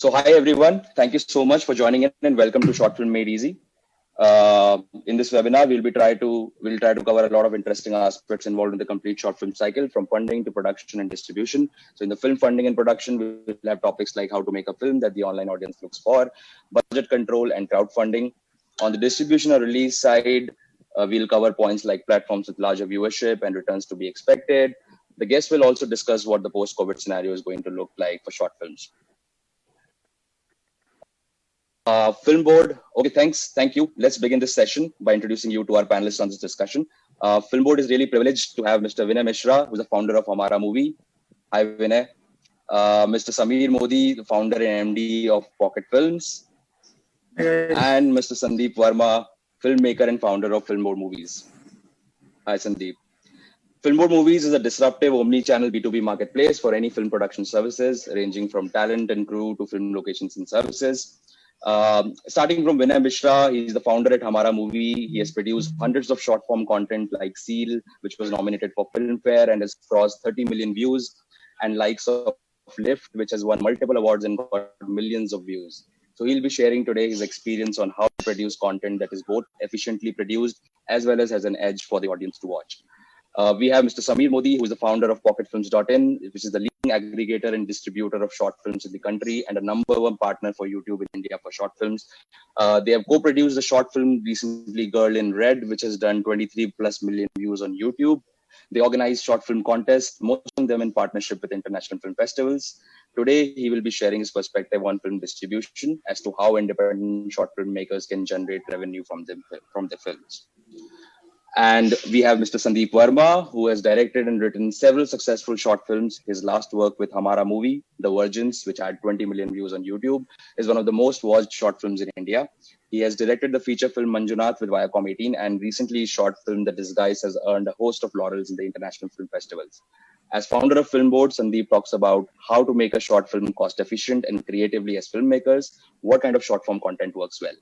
So hi everyone, thank you so much for joining in and welcome to Short Film Made Easy. In this webinar, we'll try to cover a lot of interesting aspects involved in the complete short film cycle, from funding to production and distribution. So in the film funding and production, we'll have topics like how to make a film that the online audience looks for, budget control and crowdfunding. On the distribution or release side, we'll cover points like platforms with larger viewership and returns to be expected. The guests will also discuss what the post-COVID scenario is going to look like for short films. Film board. Okay, thank you. Let's begin this session by introducing you to our panelists on this discussion. Film board is really privileged to have Mr. Vinay Mishra, who's the founder of Hamara Movie. Hi, Vinay. Mr. Sameer Modi, the founder and MD of Pocket Films. And Mr. Sandeep Verma, filmmaker and founder of Film Board Movies. Hi, Sandeep. Film Board Movies is a disruptive omni-channel B2B marketplace for any film production services, ranging from talent and crew to film locations and services. Starting from Vinay Mishra, he's the founder at Hamara Movie. He has produced hundreds of short form content like Seal, which was nominated for Filmfare and has crossed 30 million views, and likes of Lift, which has won multiple awards and got millions of views. So he'll be sharing today his experience on how to produce content that is both efficiently produced as well as has an edge for the audience to watch. We have Mr. Sameer Modi, who is the founder of PocketFilms.in, which is the leading aggregator and distributor of short films in the country and a #1 partner for YouTube in India for short films. They have co-produced the short film recently, Girl in Red, which has done 23 plus million views on YouTube. They organize short film contests, most of them in partnership with international film festivals. Today, he will be sharing his perspective on film distribution as to how independent short film makers can generate revenue from their films. And we have Mr. Sandeep Verma, who has directed and written several successful short films. His last work with Hamara Movie, The Virgins, which had 20 million views on YouTube, is one of the most watched short films in India. He has directed the feature film Manjunath with Viacom 18, and recently his short film The Disguise has earned a host of laurels in the international film festivals. As founder of Film Board, Sandeep talks about how to make a short film cost efficient and creatively as filmmakers, what kind of short form content works well.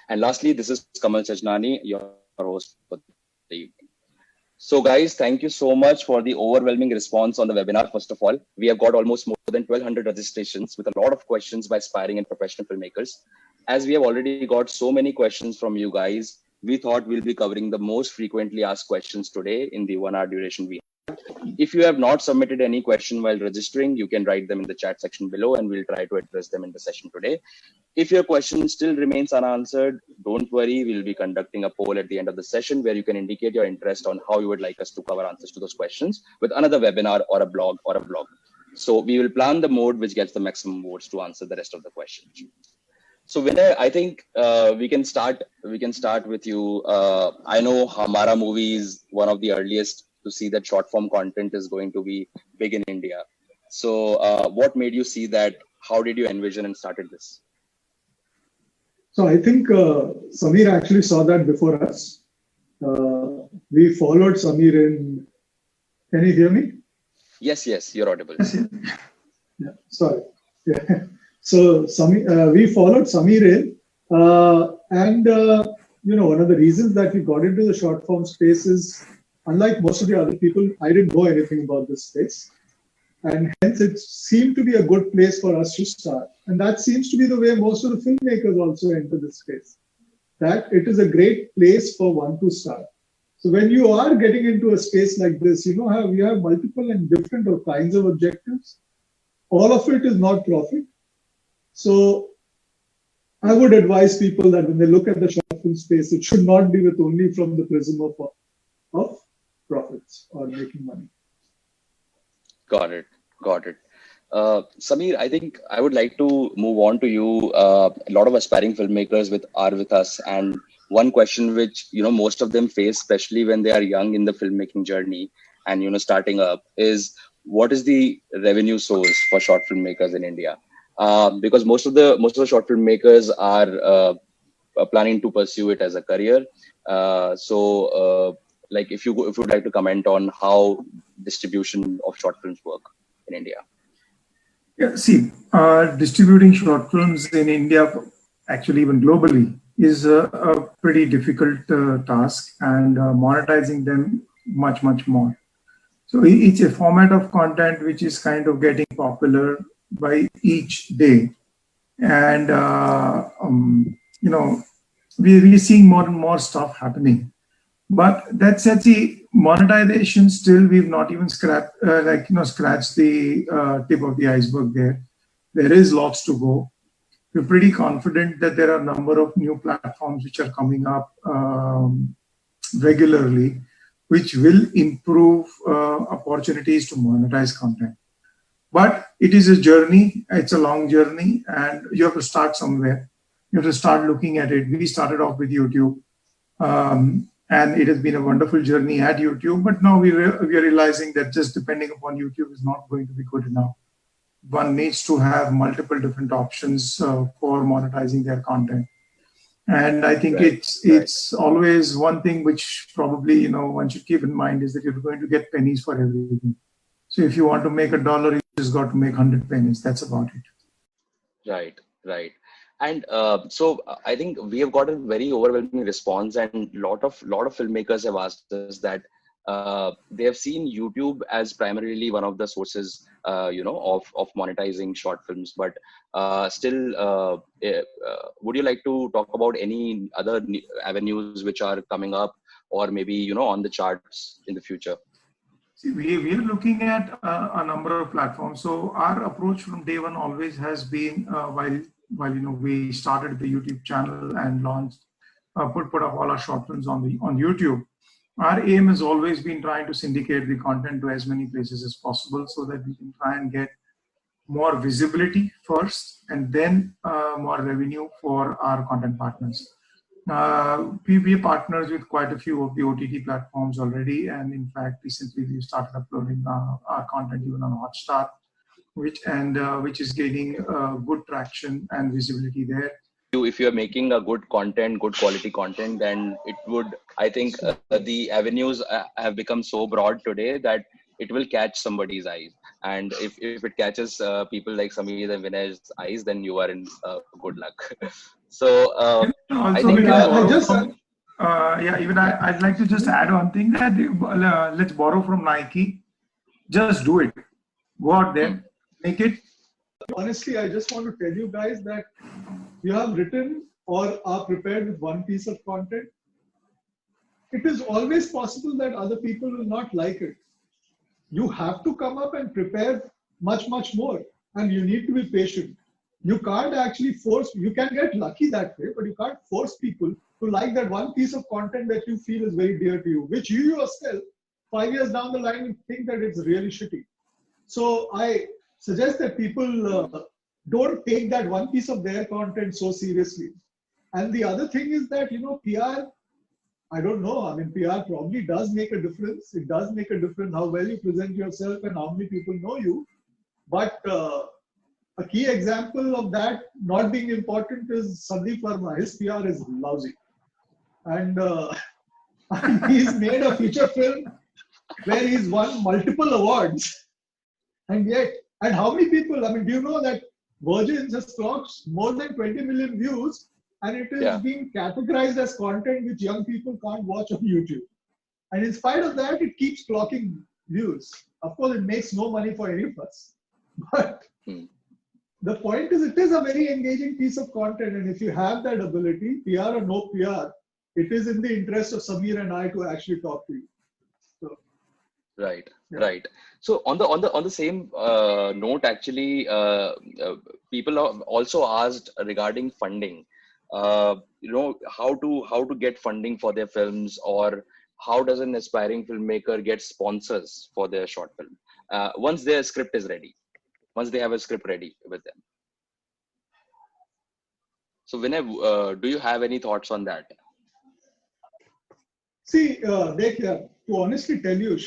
And lastly, this is Kamal Sajnani, your host for the evening. So guys, thank you so much for the overwhelming response on the webinar. First of all, we have got almost more than 1,200 registrations with a lot of questions by aspiring and professional filmmakers. As we have already got so many questions from you guys, we thought we'll be covering the most frequently asked questions today in the 1 hour duration we have. If you have not submitted any question while registering, you can write them in the chat section below and we'll try to address them in the session today. If your question still remains unanswered, don't worry, we'll be conducting a poll at the end of the session where you can indicate your interest on how you would like us to cover answers to those questions with another webinar or a blog. So we will plan the mode which gets the maximum votes to answer the rest of the questions. So Vinay, I think we can start with you. I know Hamara Movie is one of the earliest to see that short form content is going to be big in India. So what made you see that? How did you envision and started this? So I think Sameer actually saw that before us. We followed Sameer in. Can you hear me? Yes, you're audible. Yeah, sorry. Yeah. So Sameer, we followed Sameer in, and one of the reasons that we got into the short form space is, unlike most of the other people, I didn't know anything about this space. And hence, it seemed to be a good place for us to start. And that seems to be the way most of the filmmakers also enter this space, that it is a great place for one to start. So when you are getting into a space like this, you have multiple and different kinds of objectives. All of it is not profit. So I would advise people that when they look at the short film space, it should not be with only from the prism of profits or making money. Got it. Sameer, I think I would like to move on to you. A lot of aspiring filmmakers are with us, and one question which most of them face, especially when they are young in the filmmaking journey and starting up, is what is the revenue source for short filmmakers in India? Because most of the short filmmakers are planning to pursue it as a career. Like if you would like to comment on how distribution of short films work in India. Yeah, see, distributing short films in India, actually even globally, is a pretty difficult task, and monetizing them much more. So it's a format of content which is kind of getting popular by each day. And, we're seeing more and more stuff happening. But that said, the monetization still we've not even scratched the tip of the iceberg there. There is lots to go. We're pretty confident that there are a number of new platforms which are coming up regularly, which will improve opportunities to monetize content. But it is a journey, it's a long journey, and you have to start somewhere. You have to start looking at it. We started off with YouTube, and it has been a wonderful journey at YouTube, but now we are realizing that just depending upon YouTube is not going to be good enough. One needs to have multiple different options for monetizing their content. And I think it's always one thing which probably one should keep in mind is that you're going to get pennies for everything. So if you want to make $1, you just got to make 100 pennies. That's about it. Right. And so I think we have got a very overwhelming response, and lot of filmmakers have asked us that they have seen YouTube as primarily one of the sources, of monetizing short films. But still, would you like to talk about any other avenues which are coming up, or maybe on the charts in the future? See, we are looking at a number of platforms. So our approach from day one always has been while we started the YouTube channel and launched, put up all our short films on YouTube. Our aim has always been trying to syndicate the content to as many places as possible, so that we can try and get more visibility first, and then more revenue for our content partners. We are partners with quite a few of the OTT platforms already, and in fact, recently we started uploading our content even on Hotstar, which is gaining good traction and visibility there. If you are making a good quality content, then it would, I think, the avenues have become so broad today that it will catch somebody's eyes. And if it catches people like Sameer and Vinay's eyes, then you are in good luck. So I think I'd like to just add one thing that let's borrow from Nike. Just do it. Go out there, make it. Honestly, I just want to tell you guys that you have written or are prepared with one piece of content. It is always possible that other people will not like it. You have to come up and prepare much more, and you need to be patient. You can't actually force, you can get lucky that way, but you can't force people to like that one piece of content that you feel is very dear to you, which you yourself 5 years down the line think that it's really shitty. So I suggest that people don't take that one piece of their content so seriously. And the other thing is that, PR, I don't know. I mean, PR probably does make a difference. It does make a difference how well you present yourself and how many people know you. But a key example of that not being important is Sandeep Verma. His PR is lousy. And he's made a feature film where he's won multiple awards. And how many people, I mean, do you know that Virgin just clocked more than 20 million views, and it is being categorized as content which young people can't watch on YouTube. And in spite of that, it keeps clocking views. Of course, it makes no money for any of us. But the point is, it is a very engaging piece of content. And if you have that ability, PR or no PR, it is in the interest of Sameer and I to actually talk to you. So, Right. So on the same note, actually, people have also asked regarding funding. How to get funding for their films, or how does an aspiring filmmaker get sponsors for their short film once their script is ready, once they have a script ready with them. So Vinay, do you have any thoughts on that? See, to honestly tell you,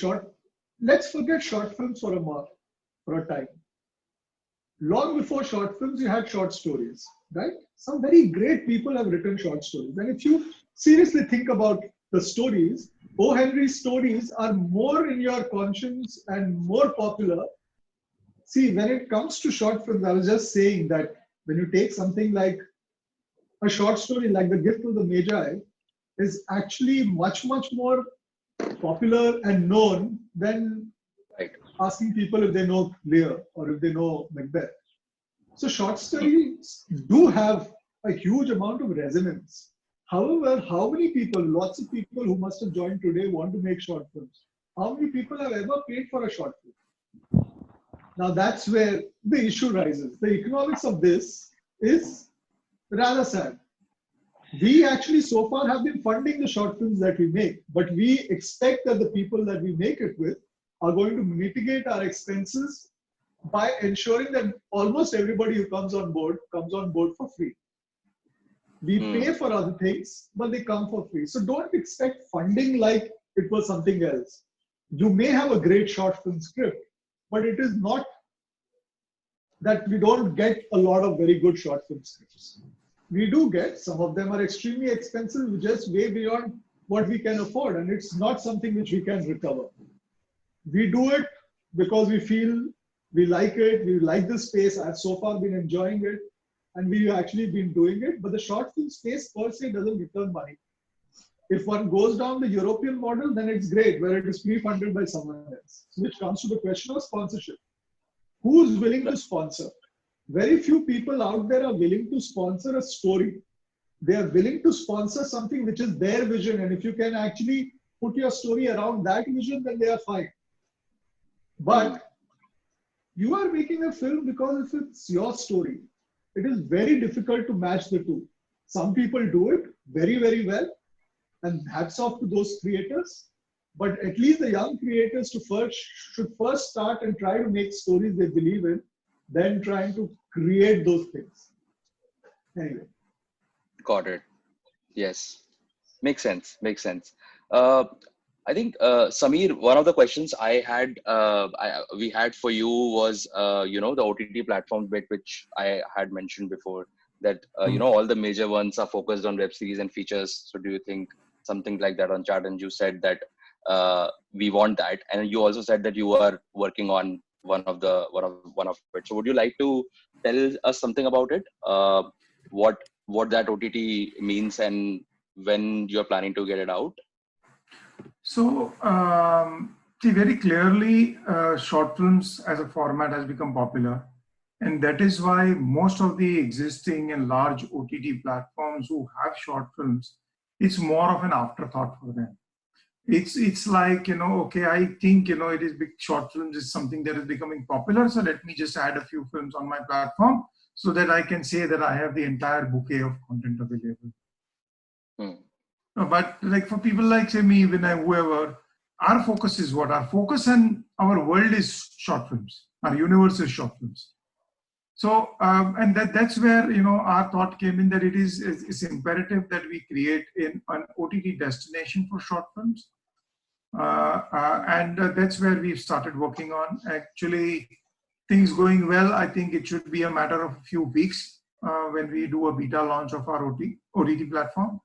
let's forget short films for a time. Long before short films, you had short stories, right? Some very great people have written short stories. And if you seriously think about the stories, O. Henry's stories are more in your conscience and more popular. See, when it comes to short films, I was just saying that when you take something like a short story like The Gift of the Magi, is actually much more popular and known than asking people if they know Lear or if they know Macbeth. So short stories do have a huge amount of resonance. However, how many people, lots of people who must have joined today want to make short films? How many people have ever paid for a short film? Now that's where the issue rises. The economics of this is rather sad. We actually so far have been funding the short films that we make, but we expect that the people that we make it with are going to mitigate our expenses by ensuring that almost everybody who comes on board for free. We pay for other things, but they come for free. So don't expect funding like it was something else. You may have a great short film script, but it is not that we don't get a lot of very good short film scripts. We do get, some of them are extremely expensive, just way beyond what we can afford, and it's not something which we can recover. We do it because we feel we like it, we like the space. I've so far been enjoying it, and we've actually been doing it, but the short film space per se doesn't return money. If one goes down the European model, then it's great, where it is pre-funded by someone else, which comes to the question of sponsorship. Who's willing to sponsor? Very few people out there are willing to sponsor a story. They are willing to sponsor something which is their vision, and if you can actually put your story around that vision, then they are fine. But you are making a film because if it's your story, it is very difficult to match the two. Some people do it very, very well, and hats off to those creators. But at least the young creators should first start and try to make stories they believe in, then trying to create those things. Anyway. Got it. Yes. Makes sense. Makes sense. I think, Samir, one of the questions we had for you was, the OTT platform bit, which I had mentioned before, that, all the major ones are focused on web series and features. So do you think something like that on chat? And you said that we want that. And you also said that you are working on one of it. So would you like to tell us something about it? What that OTT means and when you're planning to get it out? So, see, very clearly, short films as a format has become popular. And that is why most of the existing and large OTT platforms who have short films, it's more of an afterthought for them. It's like, okay, I think, it is big short films is something that is becoming popular. So let me just add a few films on my platform so that I can say that I have the entire bouquet of content available. But like for people like, say, me, Vinay, whoever, our focus is what? Our focus and our world is short films. Our universe is short films. So, and that's where, our thought came in that it's imperative that we create an OTT destination for short films. And that's where we've started working on. Actually, things going well. I think it should be a matter of a few weeks when we do a beta launch of our OTT platform.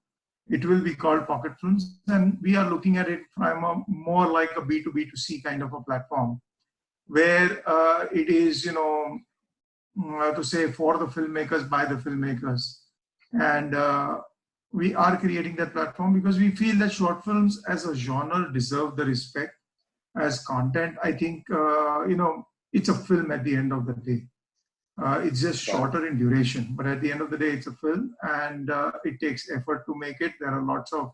It will be called Pocket Films, and we are looking at it from more like a B2B2C kind of a platform, where it is, to say for the filmmakers, by the filmmakers. And we are creating that platform because we feel that short films as a genre deserve the respect as content. I think, it's a film at the end of the day. It's just shorter in duration, but at the end of the day, it's a film, and it takes effort to make it. There are lots of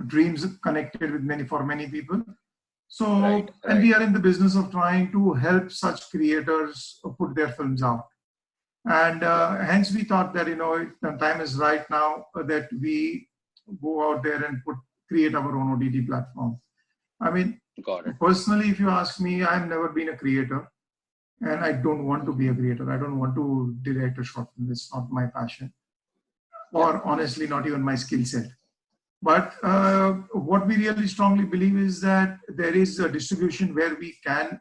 dreams connected with for many people. So, and we are in the business of trying to help such creators put their films out. And hence we thought that, the time is right now that we go out there and create our own OTT platform. I mean, personally, if you ask me, I've never been a creator. And I don't want to be a creator. I don't want to direct a short film. It's not my passion, or honestly, not even my skill set. But what we really strongly believe is that there is a distribution where we can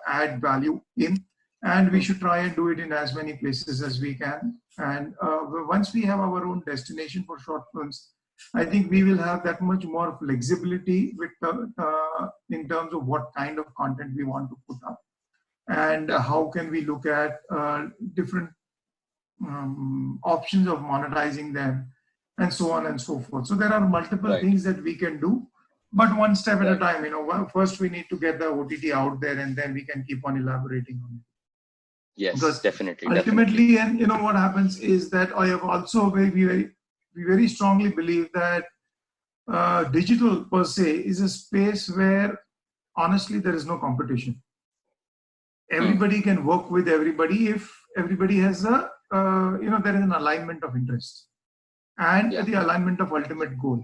add value in, and we should try and do it in as many places as we can. And once we have our own destination for short films, I think we will have that much more flexibility with in terms of what kind of content we want to put up. And how can we look at different options of monetizing them, and so on and so forth. So there are multiple things that we can do, but one step at a time. First we need to get the OTT out there, and then we can keep on elaborating on it. Yes, Because definitely. ultimately, and you know what happens is that I have also we very strongly believe that digital per se is a space where honestly there is no competition. Everybody can work with everybody if everybody has a there is an alignment of interest and the alignment of ultimate goal.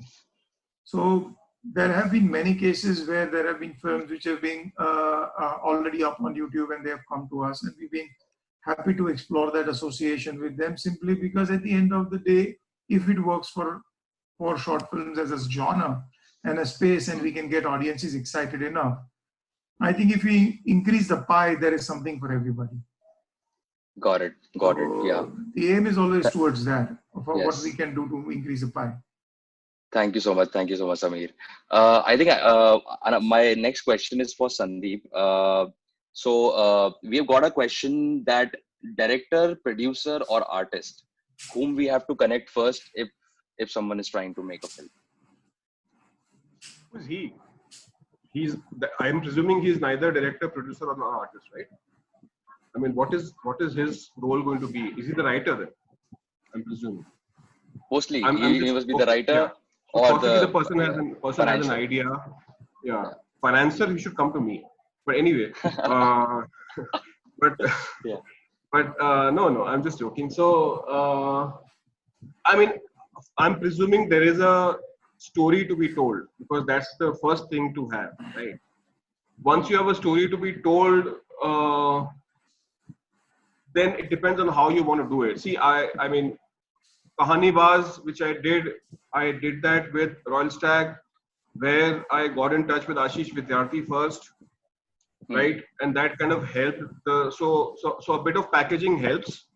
So there have been many cases where there have been films which have been already up on YouTube and they have come to us, and we've been happy to explore that association with them, simply because at the end of the day, if it works for short films as a genre and a space, and we can get audiences excited enough, I think if we increase the pie, there is something for everybody. Got it. Yeah. The aim is always towards that, for Yes. what we can do to increase the pie. Thank you so much, Sameer. I think my next question is for Sandeep. We have got a question that director, producer, or artist, whom we have to connect first if someone is trying to make a film. Who's he? I'm presuming he's neither director, producer, or an artist, right? I mean, what is his role going to be? Is he the writer then? I'm presuming. Mostly, he must be the writer. Yeah. So or possibly the person has an idea. Yeah. Financer, he should come to me. But anyway, no, I'm just joking. So, I mean, I'm presuming there is a story to be told, because that's the first thing to have, right? Once you have a story to be told, then it depends on how you want to do it. See, I mean, Kahani Baz, which I did that with Royal Stag, where I got in touch with Ashish Vidyarthi first, right? And that kind of helped. So a bit of packaging helps.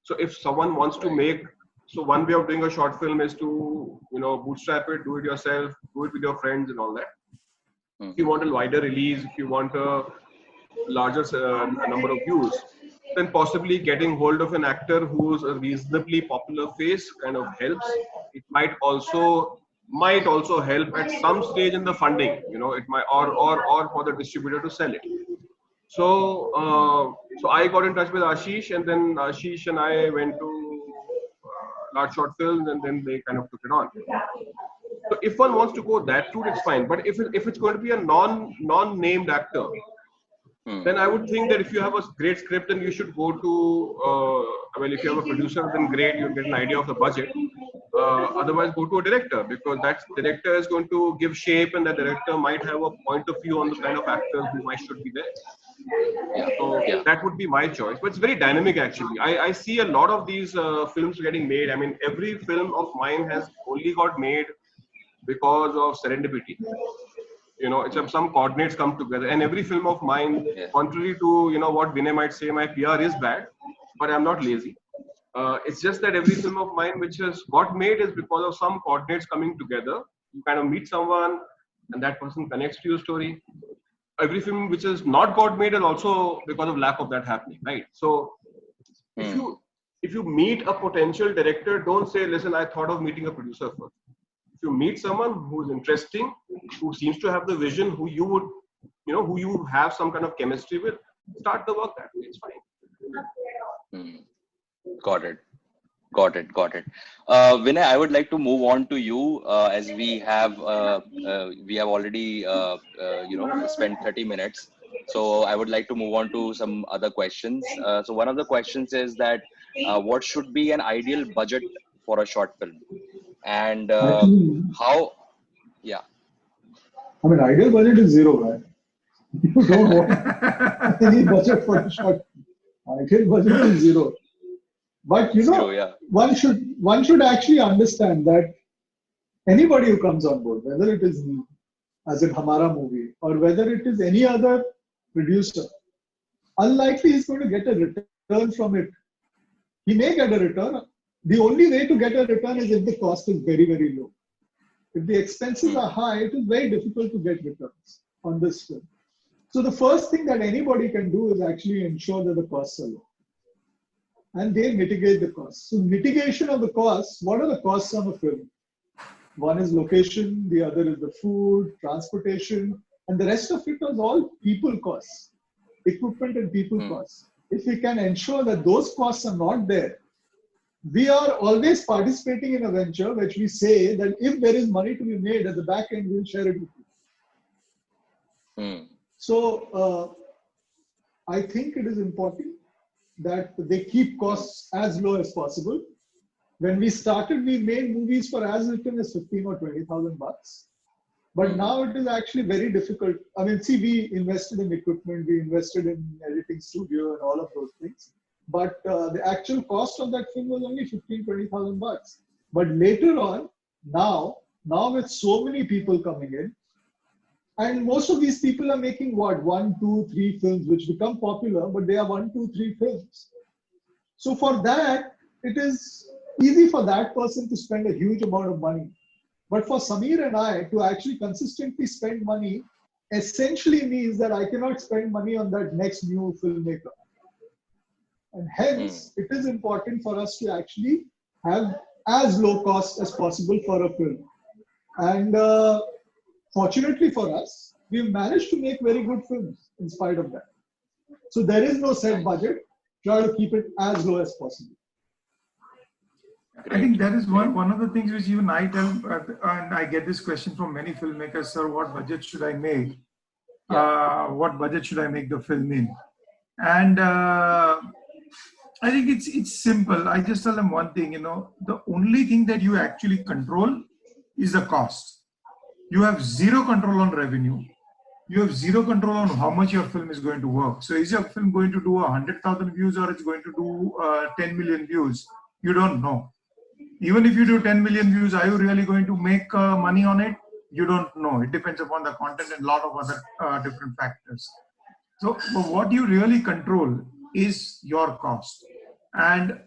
So if someone wants to make, so one way of doing a short film is to, bootstrap it, do it yourself, do it with your friends and all that. If you want a wider release, if you want a larger number of views, then possibly getting hold of an actor who's a reasonably popular face kind of helps. It might also help at some stage in the funding, it might, or for the distributor to sell it. So I got in touch with Ashish, and then Ashish and I went to large short films, and then they kind of took it on. So if one wants to go that route, it's fine. But if it's going to be a non-named actor, then I would think that if you have a great script, then you should go to, if you have a producer, then great, you'll get an idea of the budget. Otherwise, go to a director, because that director is going to give shape, and that director might have a point of view on the kind of actors who should be there. So that would be my choice. But it's very dynamic, actually. I see a lot of these films getting made. I mean, every film of mine has only got made because of serendipity. It's some coordinates come together, and every film of mine, contrary to what Vinay might say, my PR is bad, but I'm not lazy. It's just that every film of mine which has got made is because of some coordinates coming together. You kind of meet someone, and that person connects to your story. Every film which has not got made is also because of lack of that happening, right? So if you meet a potential director, don't say, listen, I thought of meeting a producer first. If you meet someone who's interesting, who seems to have the vision, who you have some kind of chemistry with, start the work that way. It's fine. Got it. Vinay, I would like to move on to you, as we have already spent 30 minutes. So I would like to move on to some other questions. So one of the questions is that what should be an ideal budget for a short film, and how? Yeah. I mean, ideal budget is zero, right? You don't want any budget for a short film. Ideal budget is zero. But one should actually understand that anybody who comes on board, whether it is me, as in Hamara movie, or whether it is any other producer, unlikely he's going to get a return from it. He may get a return. The only way to get a return is if the cost is very, very low. If the expenses are high, it is very difficult to get returns on this film. So the first thing that anybody can do is actually ensure that the costs are low. And they mitigate the costs. So mitigation of the costs, what are the costs on a film? One is location, the other is the food, transportation, and the rest of it is all people costs, equipment and people costs. if we can ensure that those costs are not there, we are always participating in a venture which we say that if there is money to be made at the back end, we'll share it with you. So I think it is important that they keep costs as low as possible. When we started, we made movies for as little as 15 or 20,000 bucks. But now it is actually very difficult. I mean, see, we invested in equipment, we invested in editing studio and all of those things. But the actual cost of that film was only 15, 20,000 bucks. But later on, now with so many people coming in, and most of these people are making what, 1, 2, 3 films, which become popular, but they are 1, 2, 3 films. So for that, it is easy for that person to spend a huge amount of money. But for Samir and I to actually consistently spend money essentially means that I cannot spend money on that next new filmmaker. And hence, it is important for us to actually have as low cost as possible for a film. And fortunately for us, we've managed to make very good films in spite of that. So there is no set budget. Try to keep it as low as possible. I think that is one of the things which even I tell, and I get this question from many filmmakers, sir, what budget should I make? What budget should I make the film in? And I think it's simple. I just tell them one thing, the only thing that you actually control is the cost. You have zero control on revenue. You have zero control on how much your film is going to work. So is your film going to do 100,000 views or it's going to do 10 million views? You don't know. Even if you do 10 million views, are you really going to make money on it? You don't know. It depends upon the content and a lot of other different factors. So what you really control is your cost. And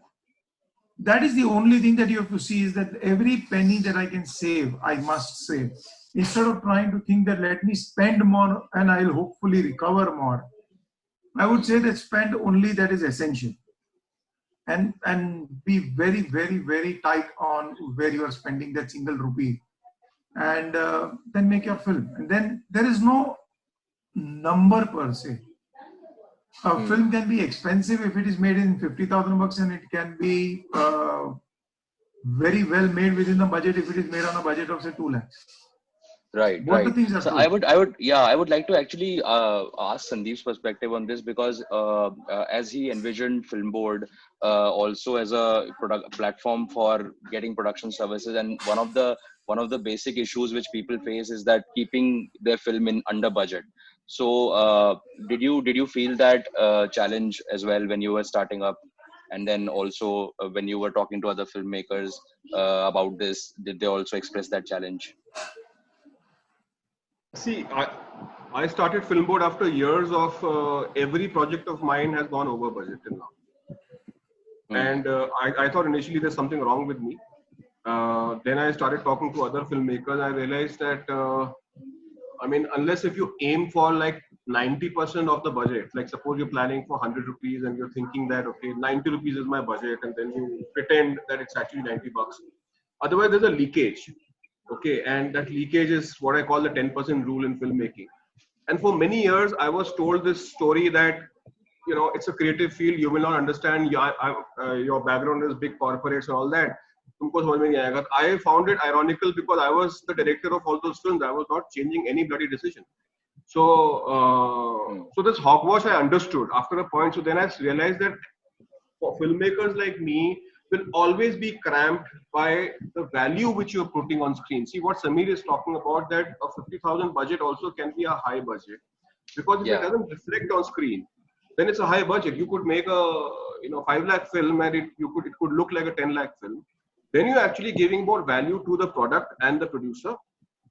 that is the only thing that you have to see, is that every penny that I can save, I must save. Instead of trying to think that let me spend more and I'll hopefully recover more, I would say that spend only that is essential. And be very, very, very tight on where you are spending that single rupee, and then make your film. And then there is no number per se. A film can be expensive if it is made in 50,000 bucks, and it can be very well made within the budget if it is made on a budget of say 2 lakhs. Right. The things are so true. I would like to actually ask Sandeep's perspective on this, because as he envisioned Film Board also as a platform for getting production services, and one of the basic issues which people face is that keeping their film in under budget. So did you feel that challenge as well when you were starting up? And then also when you were talking to other filmmakers about this, did they also express that challenge? See, I started Film Board after years of every project of mine has gone over budget till now. And I thought initially there's something wrong with me. Then I started talking to other filmmakers. I realized that, unless if you aim for like 90% of the budget, like suppose you're planning for 100 rupees and you're thinking that, okay, 90 rupees is my budget, and then you pretend that it's actually 90 bucks. Otherwise, there's a leakage. Okay, and that leakage is what I call the 10% rule in filmmaking. And for many years, I was told this story that, it's a creative field, you will not understand, your background is big corporates and all that. I found it ironical because I was the director of all those films. I was not changing any bloody decision. So this hogwash I understood after a point. So then I realized that for filmmakers like me, will always be cramped by the value which you're putting on screen. See what Samir is talking about, that a 50,000 budget also can be a high budget, because if it doesn't reflect on screen, then it's a high budget. You could make a 5 lakh film and it could look like a 10 lakh film. Then you're actually giving more value to the product and the producer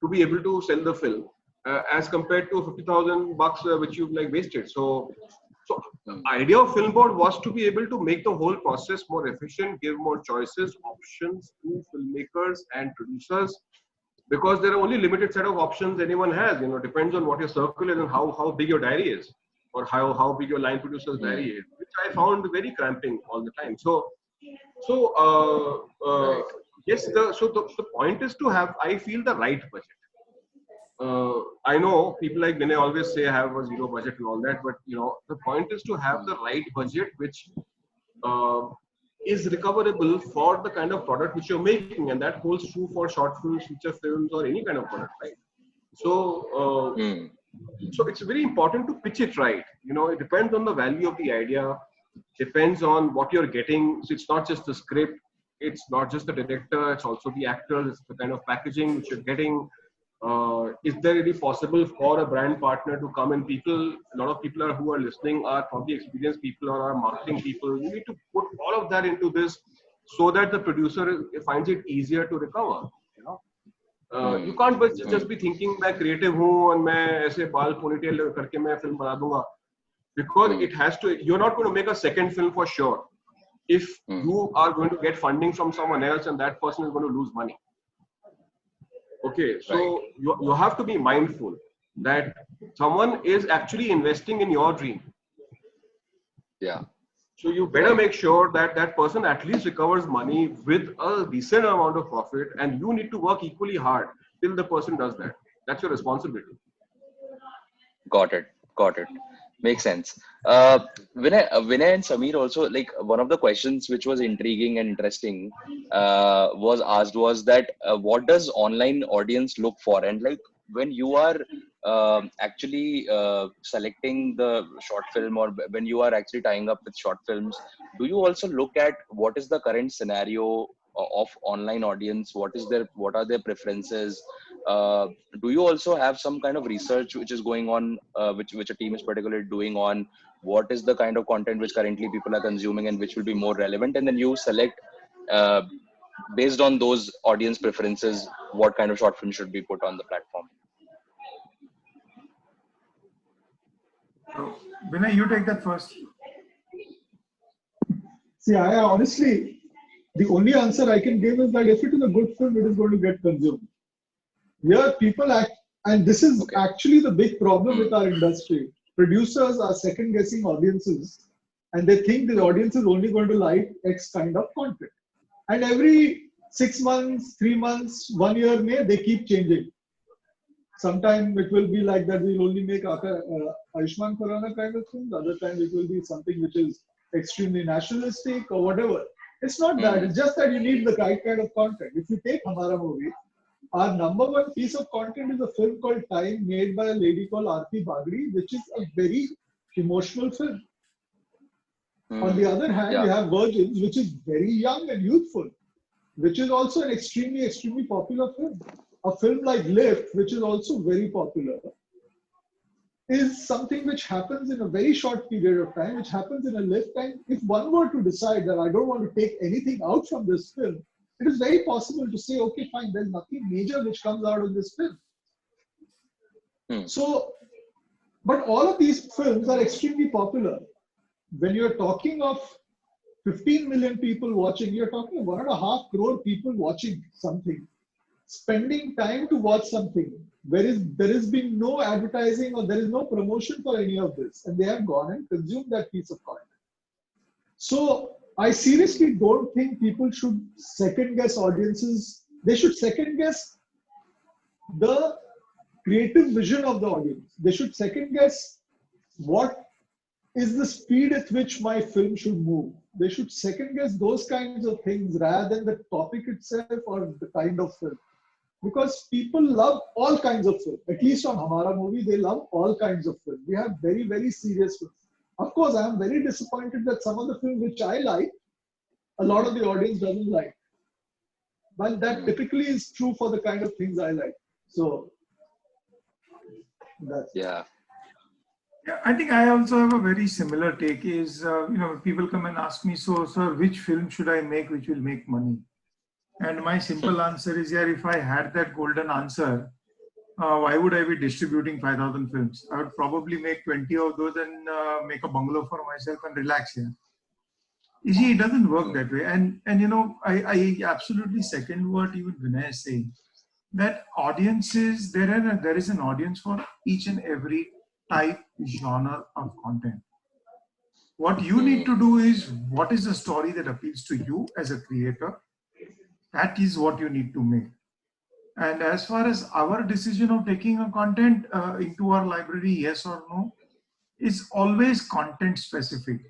to be able to sell the film as compared to 50,000 bucks which you've like wasted. So the idea of Film Board was to be able to make the whole process more efficient, give more choices, options to filmmakers and producers, because there are only limited set of options anyone has. Depends on what your circle is and how big your diary is, or how big your line producer's diary is, which I found very cramping all the time. Yes, the point is to have, I feel, the right budget. I know people like Vinay always say have a zero budget and all that, but the point is to have the right budget which uh, is recoverable for the kind of product which you're making, and that holds true for short films, feature films, or any kind of product, right? So, so it's very important to pitch it right. It depends on the value of the idea, depends on what you're getting. So it's not just the script, it's not just the director, it's also the actors, it's the kind of packaging which you're getting. Is there really possible for a brand partner to come? And a lot of people who are listening are probably experienced people or are marketing people. You need to put all of that into this so that the producer finds it easier to recover. You can't just be thinking मैं creative हूँ और मैं ऐसे बाल ponytail करके मैं film बना दूँगा, because it has to. You're not going to make a second film for sure if you are going to get funding from someone else and that person is going to lose money. Okay, so you have to be mindful that someone is actually investing in your dream. Yeah. So you better make sure that that person at least recovers money with a decent amount of profit, and you need to work equally hard till the person does that. That's your responsibility. Got it. Makes sense. Vinay and Samir also, like, one of the questions which was intriguing and interesting was asked was that what does online audience look for? And like when you are actually selecting the short film, or when you are actually tying up with short films, do you also look at what is the current scenario of online audience? What are their preferences? Do you also have some kind of research which is going on, which a team is particularly doing on what is the kind of content which currently people are consuming and which will be more relevant, and then you select based on those audience preferences what kind of short film should be put on the platform? So, Vinay, you take that first. See, I honestly, the only answer I can give is that if it is a good film, it is going to get consumed. Here, people act, and this is actually the big problem with our industry. Producers are second guessing audiences, and they think the audience is only going to like X kind of content. And every 6 months, 3 months, 1 year, they keep changing. Sometimes it will be like that we'll only make Ayushmann Khurrana kind of things. Other time it will be something which is extremely nationalistic or whatever. It's not that. It's just that you need the right kind of content. If you take Hamara movie, our number one piece of content is a film called Time, made by a lady called Aarti Bagri, which is a very emotional film. On the other hand, you have Virgins, which is very young and youthful, which is also an extremely, extremely popular film. A film like Lift, which is also very popular, is something which happens in a very short period of time, which happens in a lifetime. If one were to decide that I don't want to take anything out from this film, it is very possible to say, okay, fine, there's nothing major which comes out of this film. So, but all of these films are extremely popular. When you're talking of 15 million people watching, you're talking 1.5 crore people watching something, spending time to watch something. There has been no advertising or there is no promotion for any of this, and they have gone and consumed that piece of content. So I seriously don't think people should second guess audiences. They should second guess the creative vision of the audience. They should second guess what is the speed at which my film should move. They should second guess those kinds of things rather than the topic itself or the kind of film. Because people love all kinds of film. At least on Hamara movie, they love all kinds of film. We have very, very serious films. Of course, I am very disappointed that some of the films which I like, a lot of the audience doesn't like. But that typically is true for the kind of things I like. So, that's Yeah. Yeah, I think I also have a very similar take. Is people come and ask me, so sir, which film should I make which will make money? And my simple answer is, if I had that golden answer, why would I be distributing 5,000 films? I would probably make 20 of those and make a bungalow for myself and relax here. You see, it doesn't work that way. And I absolutely second what even Vinay is saying. That audiences, there is an audience for each and every type, genre of content. What you need to do is, what is the story that appeals to you as a creator? That is what you need to make. And as far as our decision of taking a content into our library, yes or no, is always content specific.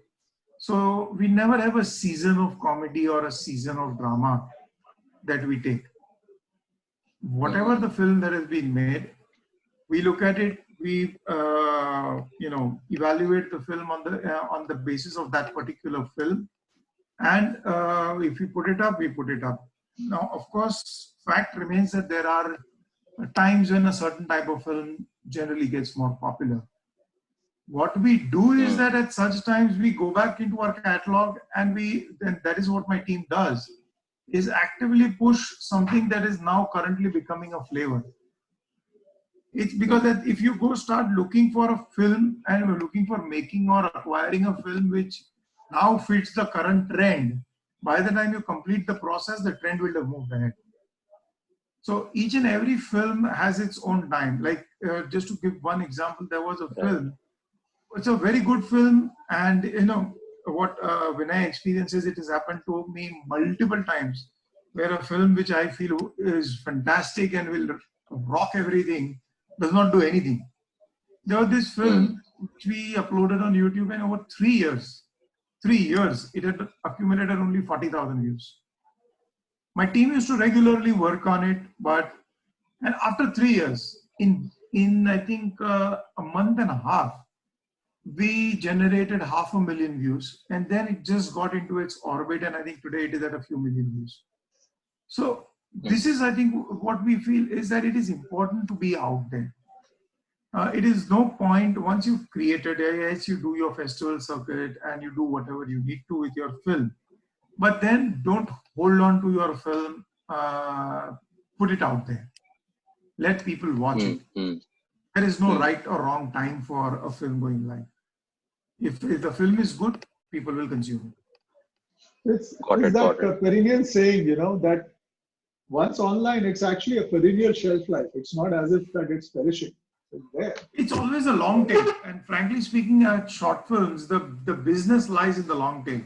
So we never have a season of comedy or a season of drama that we take. Whatever the film that has been made, we look at it, we evaluate the film on the basis of that particular film, and if we put it up, we put it up. Now, of course, fact remains that there are times when a certain type of film generally gets more popular. What we do is that at such times we go back into our catalog, and then that is what my team does, is actively push something that is now currently becoming a flavor. It's because that if you go start looking for a film and we're looking for making or acquiring a film which now fits the current trend, by the time you complete the process, the trend will have moved ahead. So each and every film has its own time. Like just to give one example, there was a film. It's a very good film, and what Vinay experiences, it has happened to me multiple times, where a film which I feel is fantastic and will rock everything does not do anything. There was this film which we uploaded on YouTube, and over 3 years, it had accumulated only 40,000 views. My team used to regularly work on it, and after 3 years, in I think a month and a half, we generated 500,000 views, and then it just got into its orbit, and I think today it is at a few million views. So this is, I think, what we feel is that it is important to be out there. It is no point once you've created, yes, you do your festival circuit and you do whatever you need to with your film, but then don't hold on to your film, put it out there. Let people watch it. There is no right or wrong time for a film going live. If the film is good, people will consume it. It's that perennial saying, that once online, it's actually a perennial shelf life. It's not as if that it's perishing. It's there. It's always a long tail. And frankly speaking, at short films, the business lies in the long tail.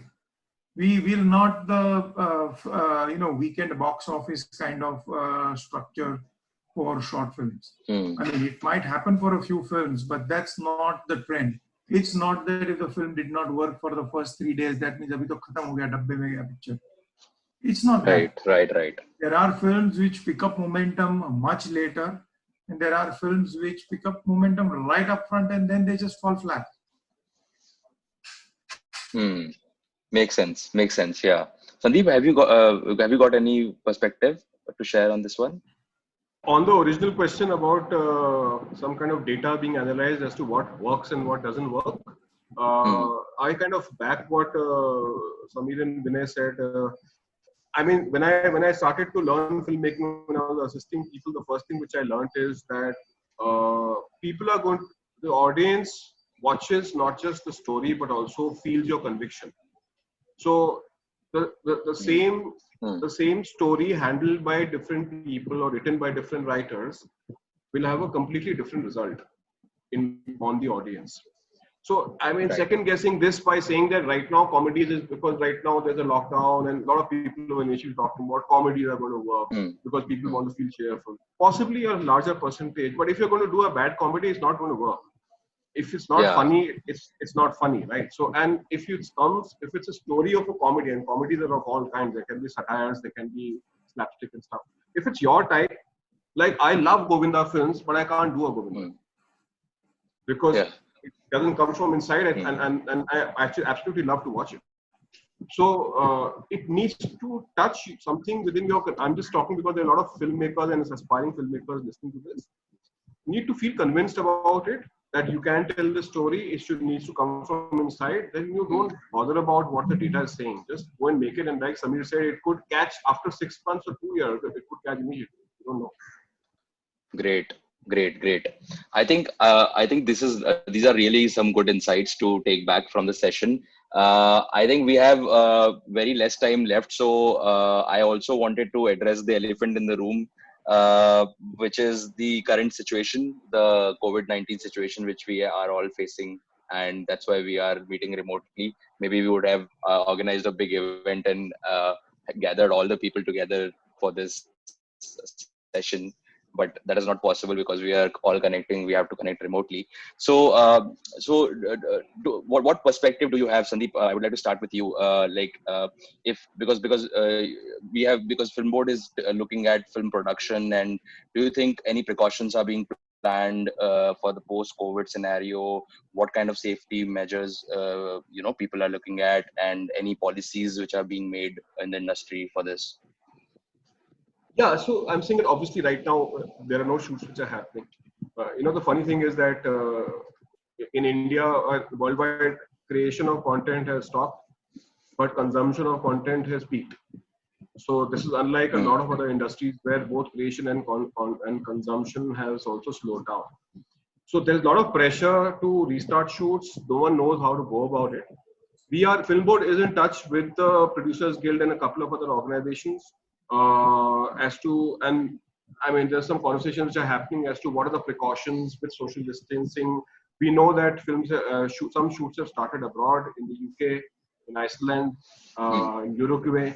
We're not the weekend box office kind of structure for short films. I mean, it might happen for a few films, but that's not the trend. It's not that if the film did not work for the first 3 days, that means abhi to khatam ho gaya, dabbe mein gaya picture. It's not that. Right. There are films which pick up momentum much later, and there are films which pick up momentum right up front, and then they just fall flat. Makes sense. Yeah. Sandeep, have you got any perspective to share on this one? On the original question about some kind of data being analyzed as to what works and what doesn't work, I kind of back what Samir and Vinay said. I mean, when I started to learn filmmaking, when I was assisting people, the first thing which I learned is that the audience watches not just the story, but also feels your conviction. So the same story handled by different people or written by different writers will have a completely different result on the audience. So, I mean, second guessing this by saying that right now comedies is because right now there's a lockdown and a lot of people are initially talking about comedies are going to work because people want to feel cheerful. Possibly a larger percentage, but if you're going to do a bad comedy, it's not going to work. If it's not funny, it's not funny, right? So, and if it's a story of a comedy, and comedies are of all kinds, there can be satires, there can be slapstick and stuff. If it's your type, like I love Govinda films, but I can't do a Govinda because it doesn't come from inside, and I actually absolutely love to watch it. So it needs to touch something within your. I'm just talking because there are a lot of filmmakers and aspiring filmmakers listening to this. You need to feel convinced about it, that you can tell the story. It needs to come from inside. Then you don't bother about what the data is saying. Just go and make it. And like Samir said, it could catch after 6 months or 2 years. It could catch immediately. You don't know. Great. I think these are really some good insights to take back from the session. I think we have very less time left, so I also wanted to address the elephant in the room, which is the current situation, the COVID-19 situation, which we are all facing, and that's why we are meeting remotely. Maybe we would have organized a big event and gathered all the people together for this session, but that is not possible because we are all connecting. We have to connect remotely. So, what perspective do you have, Sandeep? I would like to start with you. If because Film Board is looking at film production, and do you think any precautions are being planned for the post-COVID scenario? What kind of safety measures people are looking at, and any policies which are being made in the industry for this? Yeah, so I'm saying that obviously right now there are no shoots which are happening. The funny thing is that in India, worldwide creation of content has stopped, but consumption of content has peaked. So this is unlike a lot of other industries where both creation and consumption has also slowed down. So there's a lot of pressure to restart shoots. No one knows how to go about it. Film Board is in touch with the Producers Guild and a couple of other organizations there's some conversations which are happening as to what are the precautions with social distancing. We know that some shoots have started abroad in the UK, in Iceland, in Uruguay.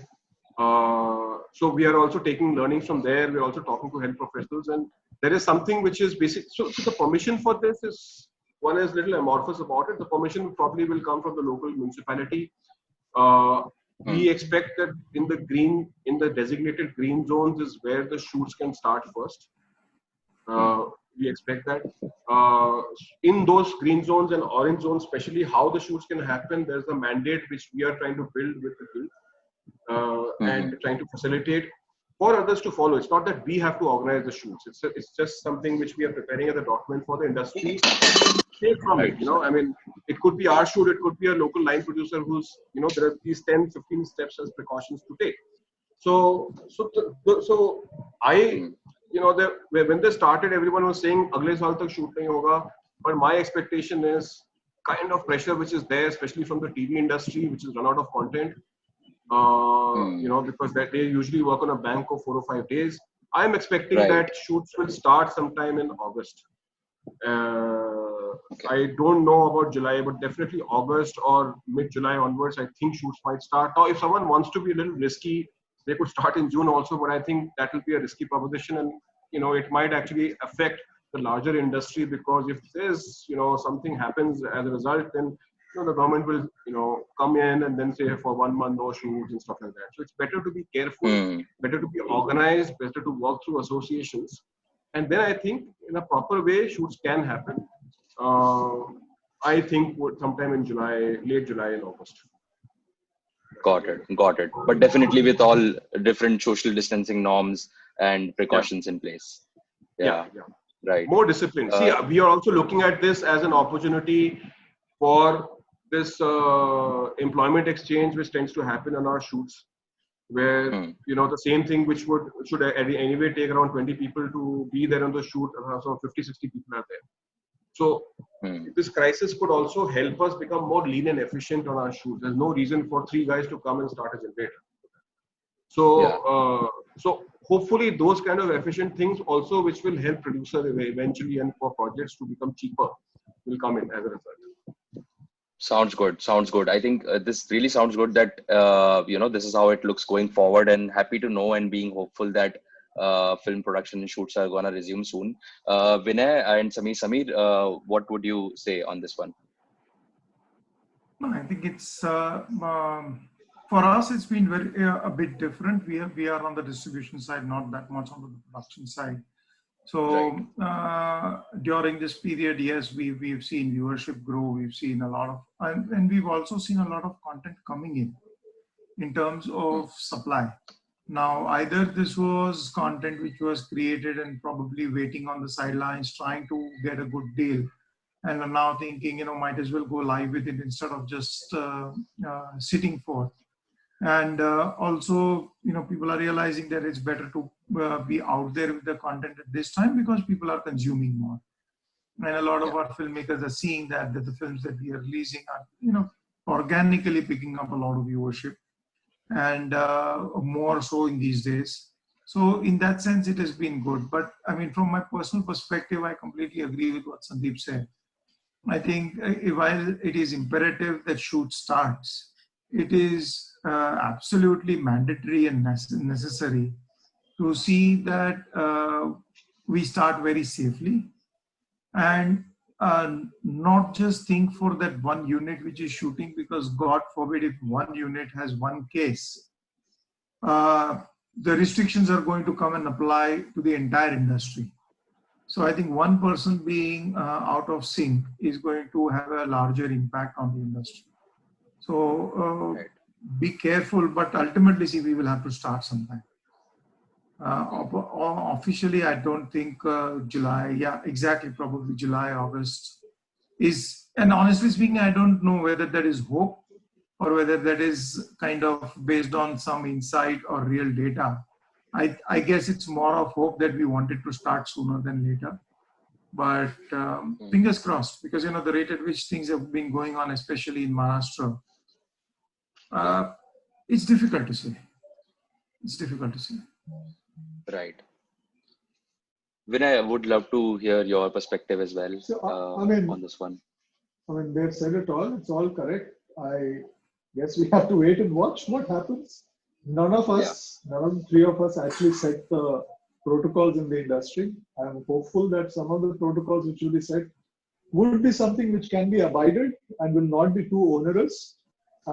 So we are also taking learnings from there. We're also talking to health professionals, and there is something which is basic. So the permission for this is little amorphous about it. The permission probably will come from the local municipality. We expect that in the designated green zones is where the shoots can start first. We expect that in those green zones and orange zones, especially how the shoots can happen, there's a mandate which we are trying to build with the guild and trying to facilitate for others to follow. It's not that we have to organize the shoots. It's just something which we are preparing as a document for the industry. Take from it, it could be our shoot, it could be a local line producer who's, there are these 10, 15 steps as precautions to take. When they started, everyone was saying, "Agle saal tak shoot nahi hoga." But my expectation is kind of pressure which is there, especially from the TV industry, which is run out of content. Because they usually work on a bank of 4 or 5 days. I'm expecting that shoots will start sometime in August. I don't know about July, but definitely August or mid-July onwards, I think shoots might start. Now, if someone wants to be a little risky, they could start in June also, but I think that will be a risky proposition, and it might actually affect the larger industry, because if there's something happens as a result, then the government will come in and then say for 1 month no shoots and stuff like that. So it's better to be careful, better to be organized, better to work through associations, and then I think in a proper way shoots can happen. I think sometime in July, late July and August. Got it. But definitely with all different social distancing norms and precautions in place. Yeah. Right. More discipline. See, we are also looking at this as an opportunity for this employment exchange, which tends to happen on our shoots, where the same thing which should anyway take around 20 people to be there on the shoot, so 50-60 people are there. So this crisis could also help us become more lean and efficient on our shoots. There's no reason for 3 guys to come and start a generator. So hopefully those kind of efficient things also, which will help producers eventually and for projects to become cheaper, will come in as a result. Sounds good. I think this really sounds good that, this is how it looks going forward, and happy to know and being hopeful that film production and shoots are going to resume soon. Vinay and Samir, what would you say on this one? I think it's for us, it's been a bit different. We are on the distribution side, not that much on the production side. So during this period, yes, we've seen viewership grow. We've seen a lot of, and we've also seen a lot of content coming in terms of supply. Now, either this was content which was created and probably waiting on the sidelines, trying to get a good deal, and are now thinking, might as well go live with it instead of just sitting for. And also, people are realizing that it's better to be out there with the content at this time, because people are consuming more. And a lot of our filmmakers are seeing that the films that we are releasing are, organically picking up a lot of viewership, and more so in these days. So in that sense, it has been good. But I mean, from my personal perspective, I completely agree with what Sandeep said. I think while it is imperative that shoot starts, it is absolutely mandatory and necessary to see that we start very safely and not just think for that one unit which is shooting, because God forbid if one unit has one case, the restrictions are going to come and apply to the entire industry. So I think one person being out of sync is going to have a larger impact on the industry. So be careful, but ultimately, see, we will have to start sometime. Officially, I don't think July. Yeah, exactly. Probably July, August is. And honestly speaking, I don't know whether that is hope or whether that is kind of based on some insight or real data. I guess it's more of hope that we wanted to start sooner than later. But fingers crossed, because the rate at which things have been going on, especially in Maharashtra, it's difficult to say. It's difficult to say. Right. Vinay, I would love to hear your perspective as well on this one. I mean, they've said it all. It's all correct. I guess we have to wait and watch what happens. None of us, none of the three of us actually set the protocols in the industry. I'm hopeful that some of the protocols which will be set would be something which can be abided and will not be too onerous.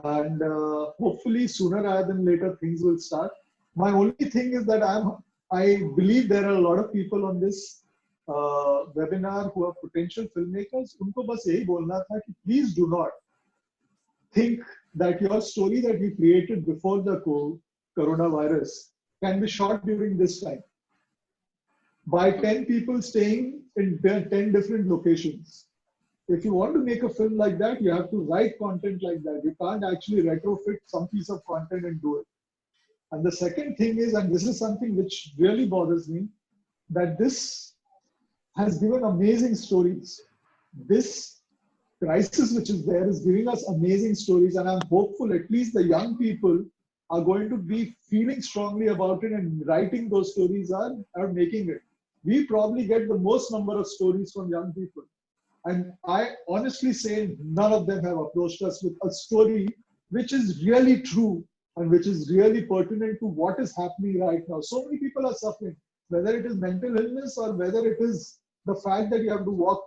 And hopefully sooner rather than later things will start. My only thing is that I believe there are a lot of people on this webinar who are potential filmmakers. Unko bas yahi bolna tha ki please do not think that your story that we created before the coronavirus can be shot during this time by 10 people staying in 10 different locations. If you want to make a film like that, you have to write content like that. You can't actually retrofit some piece of content and do it. And the second thing is, and this is something which really bothers me, that this has given amazing stories. This crisis which is there is giving us amazing stories, and I'm hopeful at least the young people are going to be feeling strongly about it and writing those stories are making it. We probably get the most number of stories from young people. And I honestly say none of them have approached us with a story which is really true and which is really pertinent to what is happening right now. So many people are suffering, whether it is mental illness or whether it is the fact that you have to walk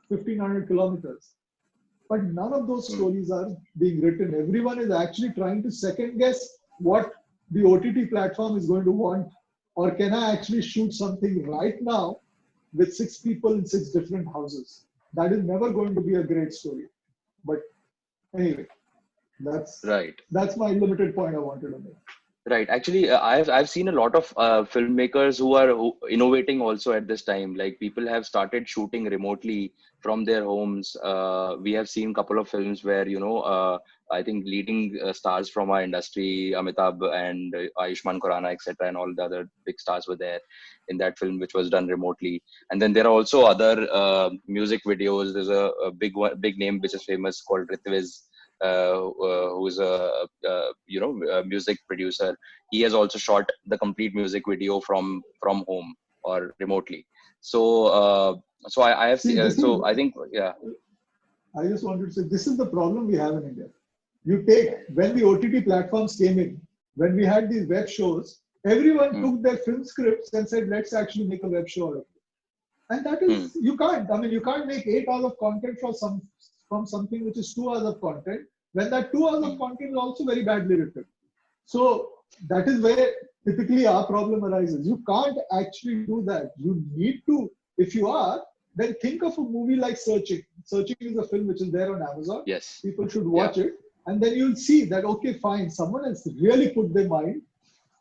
1,500 kilometers. But none of those stories are being written. Everyone is actually trying to second guess what the OTT platform is going to want. Or can I actually shoot something right now with 6 people in 6 different houses? That is never going to be a great story. But anyway, that's my limited point I wanted to make. Right. Actually, I've seen a lot of filmmakers who are innovating also at this time. Like people have started shooting remotely from their homes. We have seen a couple of films where, I think leading stars from our industry, Amitabh and Ayushmann Khurrana, etc., and all the other big stars were there in that film, which was done remotely. And then there are also other music videos. There's a big name which is famous called Ritviz, who's a music producer. He has also shot the complete music video from home or remotely. So I have seen. So I think I just wanted to say this is the problem we have in India. You take when the OTT platforms came in, when we had these web shows, everyone took their film scripts and said, let's actually make a web show out of it. And that is you can't. I mean, you can't make 8 hours of content from something which is 2 hours of content, when that 2 hours of content is also very badly written. So that is where typically our problem arises. You can't actually do that. You need to, if you are, then think of a movie like Searching. Searching is a film which is there on Amazon. Yes. People should watch it. And then you'll see that, okay, fine, someone has really put their mind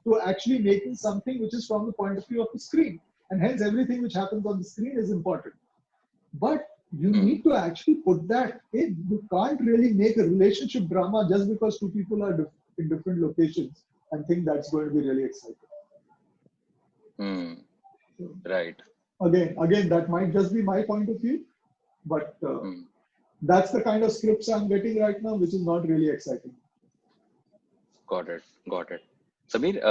to actually making something which is from the point of view of the screen. And hence everything which happens on the screen is important. But you need to actually put that in. You can't really make a relationship drama just because 2 people are in different locations and think that's going to be really exciting. Right. Again, that might just be my point of view, but that's the kind of scripts I'm getting right now, which is not really exciting. Got it. Sameer,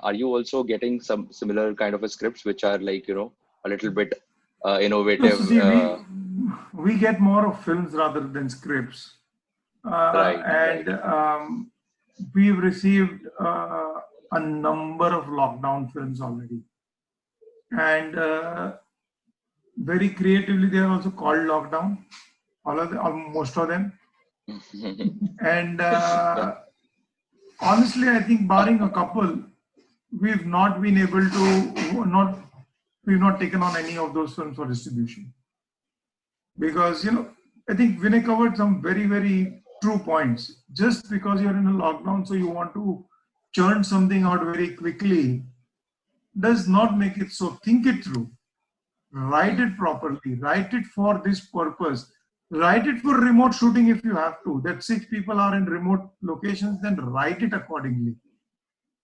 are you also getting some similar kind of scripts which are like, a little bit innovative? No, see, we get more of films rather than scripts. We've received a a number of lockdown films already. And very creatively, they are also called lockdown, all of them, most of them. And honestly, I think barring a couple, we've not been able to, we've not taken on any of those films for distribution. Because, I think Vinay covered some very, very true points. Just because you're in a lockdown, so you want to churn something out very quickly, does not make it so. Think it through. Write it properly. Write it for this purpose. Write it for remote shooting if you have to. That 6 people are in remote locations, then write it accordingly.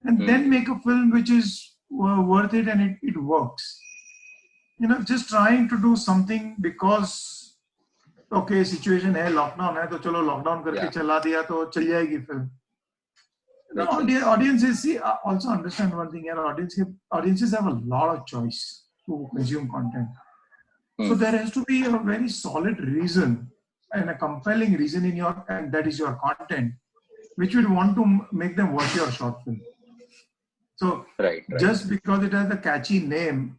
And then make a film which is worth it and it works. Just trying to do something because, okay, situation hai, lockdown hai, to chalo lockdown karke chala diya to chal jayegi film. Audiences, see, also understand one thing, audiences have a lot of choice to consume content. So there has to be a very solid reason and a compelling reason and that is your content, which would want to make them watch your short film. So just because it has a catchy name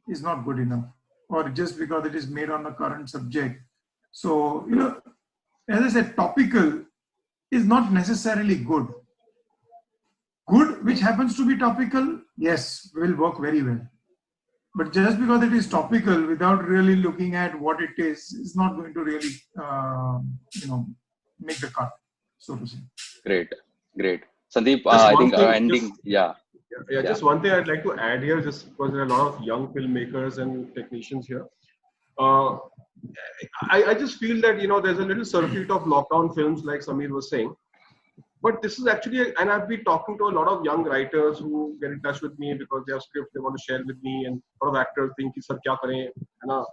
is not good enough, or just because it is made on the current subject. So, as I said, topical is not necessarily good. Good, which happens to be topical, yes, will work very well. But just because it is topical without really looking at what it is not going to really, make the cut, so to say. Great. Sandeep, I think ending, just one thing I'd like to add here, just because there are a lot of young filmmakers and technicians here. I just feel that, there's a little circuit of lockdown films, like Samir was saying. But this is actually, and I've been talking to a lot of young writers who get in touch with me because they have scripts they want to share with me, and a lot of actors think, sir, kya kare? So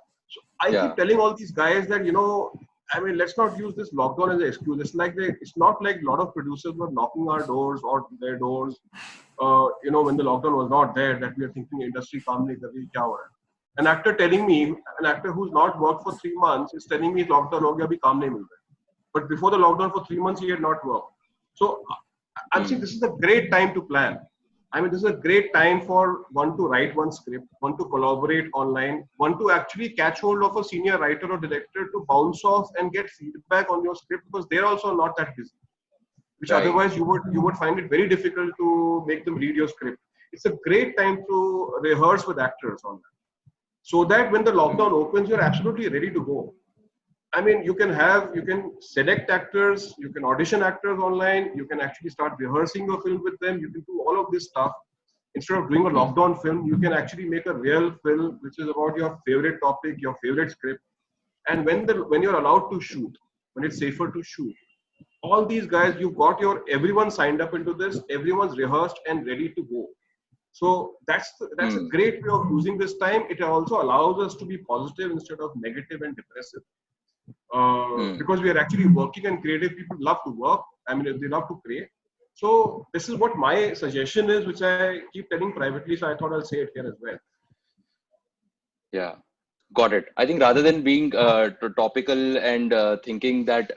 I keep telling all these guys that, let's not use this lockdown as an excuse. It's not like a lot of producers were knocking our doors or their doors, when the lockdown was not there, that we are thinking industry calmly, an actor who's not worked for 3 months is telling me lockdown ho gaya, abhi kaam nahi mil raha. But before the lockdown for 3 months, he had not worked. So I'm saying this is a great time to plan. This is a great time for one to write one script, one to collaborate online, one to actually catch hold of a senior writer or director to bounce off and get feedback on your script, because they're also not that busy. Which otherwise you would find it very difficult to make them read your script. It's a great time to rehearse with actors on that, so that when the lockdown opens, you're absolutely ready to go. You can select actors, you can audition actors online, you can actually start rehearsing your film with them, you can do all of this stuff. Instead of doing a lockdown film, you can actually make a real film which is about your favorite topic, your favorite script. And when you're allowed to shoot, when it's safer to shoot, all these guys, you've got everyone signed up into this, everyone's rehearsed and ready to go. So that's a great way of using this time. It also allows us to be positive instead of negative and depressive. Because we are actually working, and creative people love to work. They love to create. So this is what my suggestion is, which I keep telling privately. So I thought I'll say it here as well. Yeah, got it. I think rather than being topical and thinking that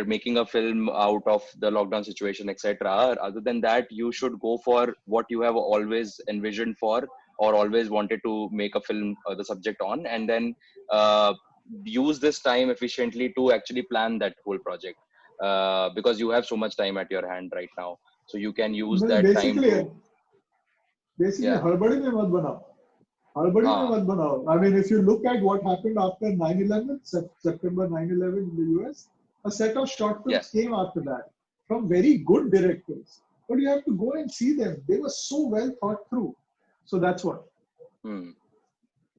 making a film out of the lockdown situation, etc. Other than that, you should go for what you have always envisioned for, or always wanted to make a film, the subject on, and then use this time efficiently to actually plan that whole project, because you have so much time at your hand right now, so you can use that time to हड़बड़ी में मत बनाओ. If you look at what happened after 9/11, September 9/11 in the US, a set of short films came after that from very good directors, but you have to go and see them. They were so well thought through. So that's what.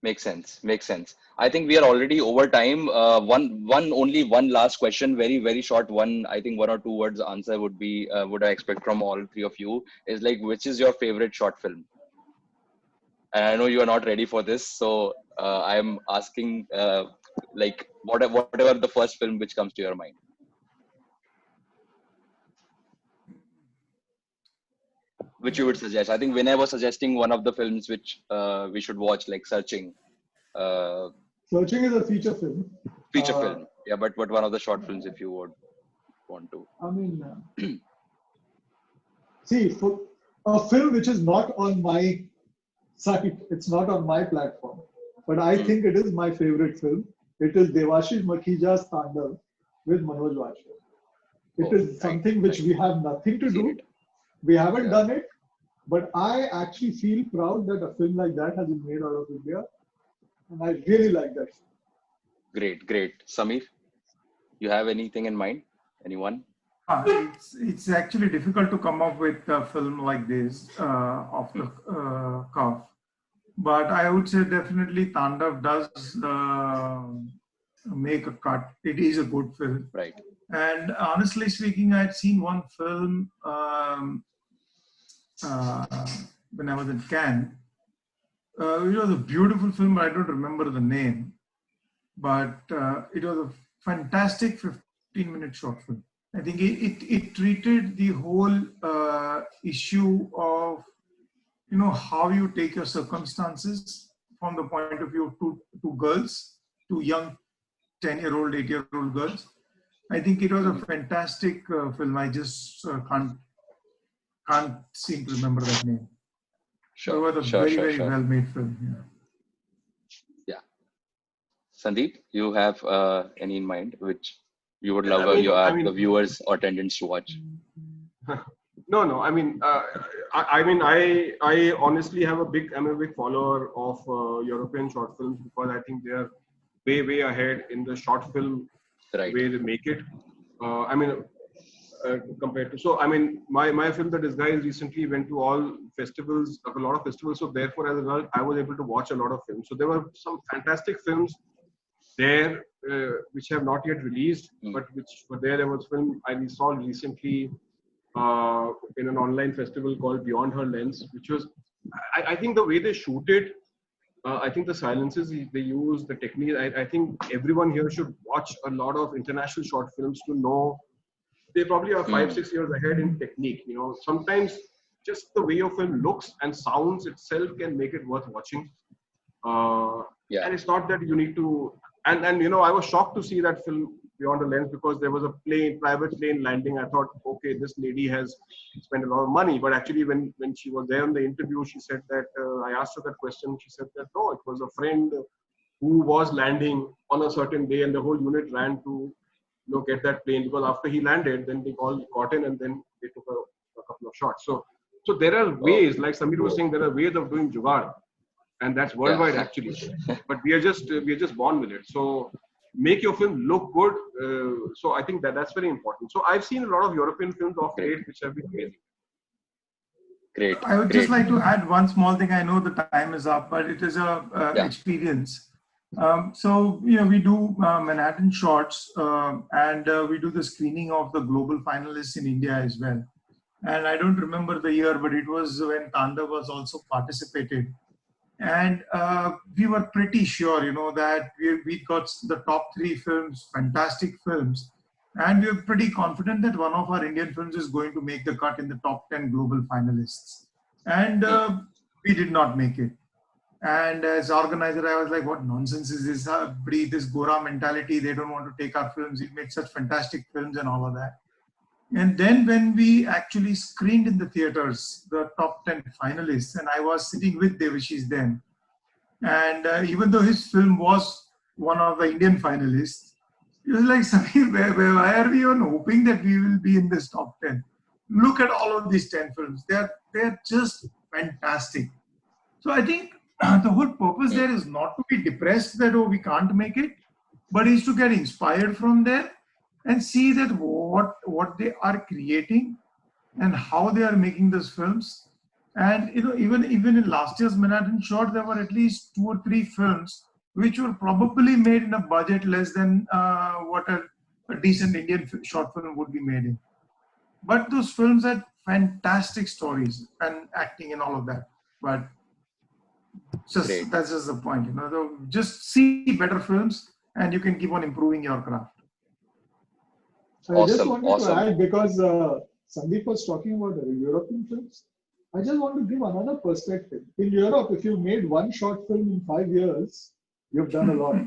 Makes sense. I think we are already over time. Only one last question, very, very short one. I think 1 or 2 words answer would I expect from all 3 of you, is like, which is your favorite short film? And I know you are not ready for this, so I am asking, whatever the first film which comes to your mind. Which you would suggest? I think Vinay was suggesting one of the films which we should watch, like Searching. Searching is a feature film. Film, yeah, but one of the short films, if you would want to. See, a film which is not on my site. It's not on my platform, but I think it is my favorite film. It is Devashish Makhija's Tandav with Manoj Vajpayee. It is something which we have nothing to do. We haven't done it, but I actually feel proud that a film like that has been made out of India, and I really like that film. Great, great. Samir, you have anything in mind? Anyone? It's actually difficult to come up with a film like this off the cuff. But I would say definitely Tandav does make a cut. It is a good film. Right. And honestly speaking, I'd seen one film when I was in Cannes. It was a beautiful film, but I don't remember the name. But it was a fantastic 15-minute short film. I think it treated the whole issue of, how you take your circumstances from the point of view of two girls, two young 10-year-old, 8-year-old girls. I think it was a fantastic film. I just can't seem to remember that name. Sure. It was a very well-made film. Yeah. Sandeep, you have any in mind which you would love the viewers or attendants to watch? No. I honestly I'm a big follower of European short films because I think they are way ahead in the short film way they make it. Compared to my film The Disguise recently went to all festivals, a lot of festivals. So therefore, as a result, I was able to watch a lot of films. So there were some fantastic films there which have not yet released, but which were there. There was film I saw recently in an online festival called Beyond Her Lens, which was, I think the way they shoot it, I think the silences they use, the technique, I think everyone here should watch a lot of international short films to know they probably are 5-6 years ahead in technique. Sometimes just the way your film looks and sounds itself can make it worth watching. And it's not that you need to, and I was shocked to see that film Beyond the Lens because there was a private plane landing. I thought, okay, this lady has spent a lot of money. But actually when she was there in the interview, she said that, I asked her that question. She said that, no, it was a friend who was landing on a certain day and the whole unit ran to get that plane, because after he landed, then they all got in and then they took a couple of shots. So there are ways, like Samir was saying, there are ways of doing jugaad, and that's worldwide actually. But we are just born with it. So make your film look good. So I think that's very important. So I've seen a lot of European films of late which have been amazing. Great. I would just like to add one small thing. I know the time is up, but it is a experience. So we do Manhattan Shorts, and we do the screening of the global finalists in India as well. And I don't remember the year, but it was when Tandav was also participated. And we were pretty sure, that we got the top 3 films, fantastic films. And we were pretty confident that one of our Indian films is going to make the cut in the top 10 global finalists. And we did not make it. And as organizer, I was like, what nonsense is this? This Gora mentality, they don't want to take our films. We made such fantastic films and all of that. And then when we actually screened in the theaters, the top 10 finalists, and I was sitting with Devashish then. And even though his film was one of the Indian finalists, he was like, Samir, why are we even hoping that we will be in this top 10? Look at all of these 10 films. They're just fantastic. So I think the whole purpose there is not to be depressed that, we can't make it, but is to get inspired from there and see that what they are creating and how they are making those films. And even in last year's Manhattan Short, there were at least 2 or 3 films which were probably made in a budget less than what a decent Indian short film would be made in. But those films had fantastic stories and acting and all of that. But that's just the point, just see better films and you can keep on improving your craft. I just wanted to add, because Sandeep was talking about the European films, I just want to give another perspective. In Europe, if you made one short film in 5 years, you've done a lot.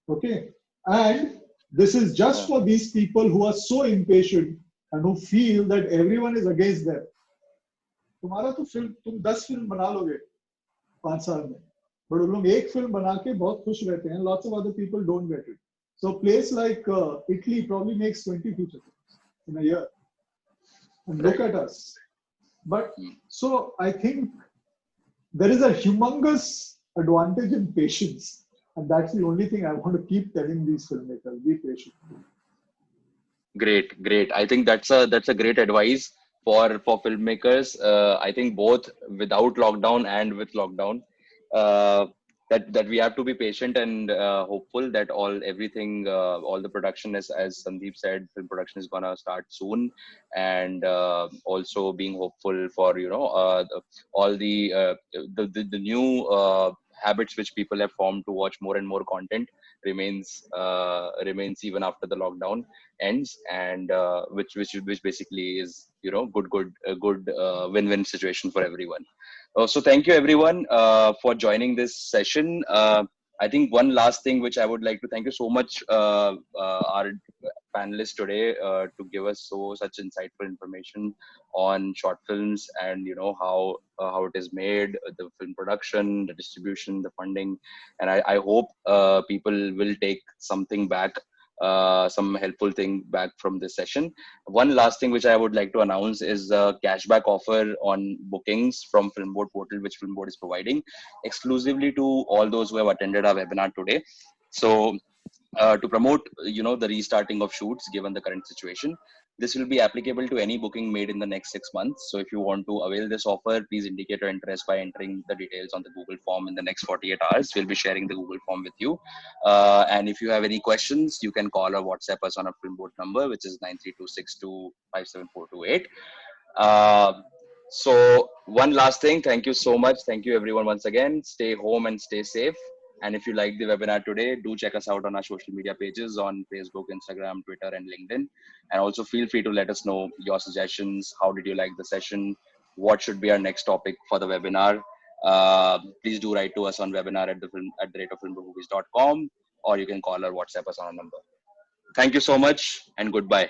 Okay. And this is just for these people who are so impatient and who feel that everyone is against them. तुम्हारा तो film तुम 10 film बना लोगे 5 साल में, but उन लोग एक फिल्म बना के बहुत खुश रहते हैं. Lots of other people don't get it. So a place like Italy probably makes 20 feature films in a year. And look at us. But so I think there is a humongous advantage in patience. And that's the only thing I want to keep telling these filmmakers, be patient. Great. I think that's a great advice for filmmakers. I think both without lockdown and with lockdown, that we have to be patient and hopeful that all the production is, as Sandeep said, film production is gonna start soon, and also being hopeful for all the new habits which people have formed to watch more and more content remains even after the lockdown ends, and which basically is a good win-win situation for everyone. So thank you everyone for joining this session. I think one last thing which I would like to thank you so much our panelists today to give us such insightful information on short films and how it is made, the film production, the distribution, the funding, and I hope people will take something back, some helpful thing back from this session. One last thing which I would like to announce is a cashback offer on bookings from Filmboard portal, which Filmboard is providing exclusively to all those who have attended our webinar today. So to promote the restarting of shoots given the current situation, this will be applicable to any booking made in the next 6 months. So if you want to avail this offer, please indicate your interest by entering the details on the Google form in the next 48 hours. We'll be sharing the Google form with you. And if you have any questions, you can call or WhatsApp us on our Filmboard number, which is 93262574228. So one last thing, thank you so much. Thank you everyone once again. Stay home and stay safe. And if you like the webinar today, do check us out on our social media pages on Facebook, Instagram, Twitter, and LinkedIn. And also feel free to let us know your suggestions. How did you like the session? What should be our next topic for the webinar? Please do write to us on webinar@filmboardmovies.com, or you can call or WhatsApp us on our number. Thank you so much and goodbye.